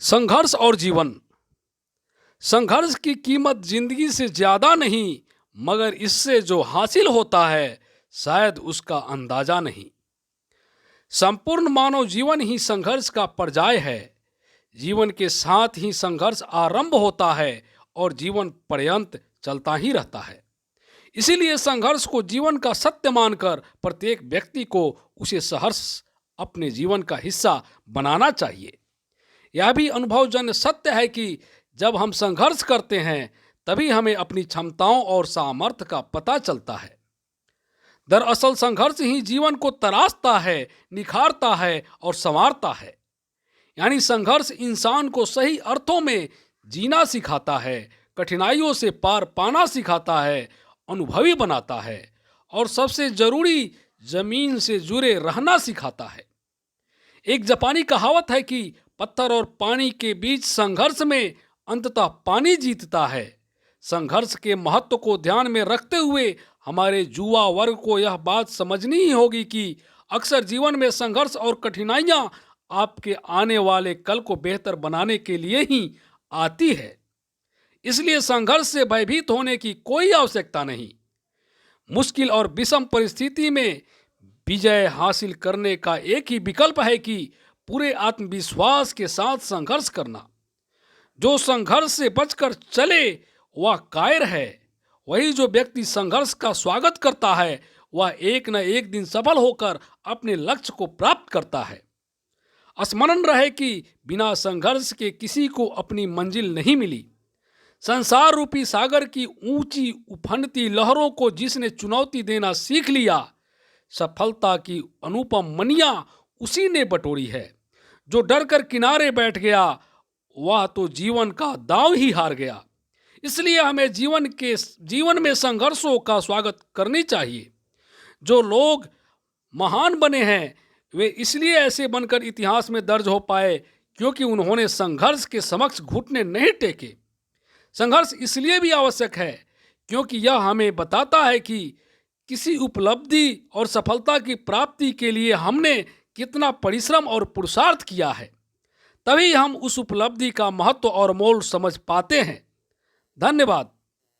संघर्ष और जीवन। संघर्ष की कीमत जिंदगी से ज्यादा नहीं, मगर इससे जो हासिल होता है शायद उसका अंदाजा नहीं। संपूर्ण मानव जीवन ही संघर्ष का पर्याय है। जीवन के साथ ही संघर्ष आरंभ होता है और जीवन पर्यंत चलता ही रहता है। इसीलिए संघर्ष को जीवन का सत्य मानकर प्रत्येक व्यक्ति को उसे संघर्ष अपने जीवन का हिस्सा बनाना चाहिए। यह भी अनुभवजन्य सत्य है कि जब हम संघर्ष करते हैं तभी हमें अपनी क्षमताओं और सामर्थ्य का पता चलता है। दरअसल संघर्ष ही जीवन को तराशता है, निखारता है और संवारता है। यानी संघर्ष इंसान को सही अर्थों में जीना सिखाता है, कठिनाइयों से पार पाना सिखाता है, अनुभवी बनाता है और सबसे जरूरी जमीन से जुड़े रहना सिखाता है। एक जापानी कहावत है कि पत्थर और पानी के बीच संघर्ष में अंततः पानी जीतता है। संघर्ष के महत्व को ध्यान में रखते हुए हमारे युवा वर्ग को यह बात समझनी ही होगी कि अक्सर जीवन में संघर्ष और कठिनाइयां आपके आने वाले कल को बेहतर बनाने के लिए ही आती है। इसलिए संघर्ष से भयभीत होने की कोई आवश्यकता नहीं। मुश्किल और विषम परिस्थिति में विजय हासिल करने का एक ही विकल्प है कि पूरे आत्मविश्वास के साथ संघर्ष करना। जो संघर्ष से बचकर चले वह कायर है। वही जो व्यक्ति संघर्ष का स्वागत करता है वह एक न एक दिन सफल होकर अपने लक्ष्य को प्राप्त करता है। स्मरण रहे कि बिना संघर्ष के किसी को अपनी मंजिल नहीं मिली। संसार रूपी सागर की ऊंची उफंडती लहरों को जिसने चुनौती देना सीख लिया, सफलता की अनुपम मनिया उसी ने बटोरी है। जो डर कर किनारे बैठ गया वह तो जीवन का दांव ही हार गया। इसलिए हमें जीवन में संघर्षों का स्वागत करनी चाहिए। जो लोग महान बने हैं वे इसलिए ऐसे बनकर इतिहास में दर्ज हो पाए क्योंकि उन्होंने संघर्ष के समक्ष घुटने नहीं टेके। संघर्ष इसलिए भी आवश्यक है क्योंकि यह हमें बताता है कि किसी उपलब्धि और सफलता की प्राप्ति के लिए हमने कितना परिश्रम और पुरुषार्थ किया है। तभी हम उस उपलब्धि का महत्व और मोल समझ पाते हैं। धन्यवाद।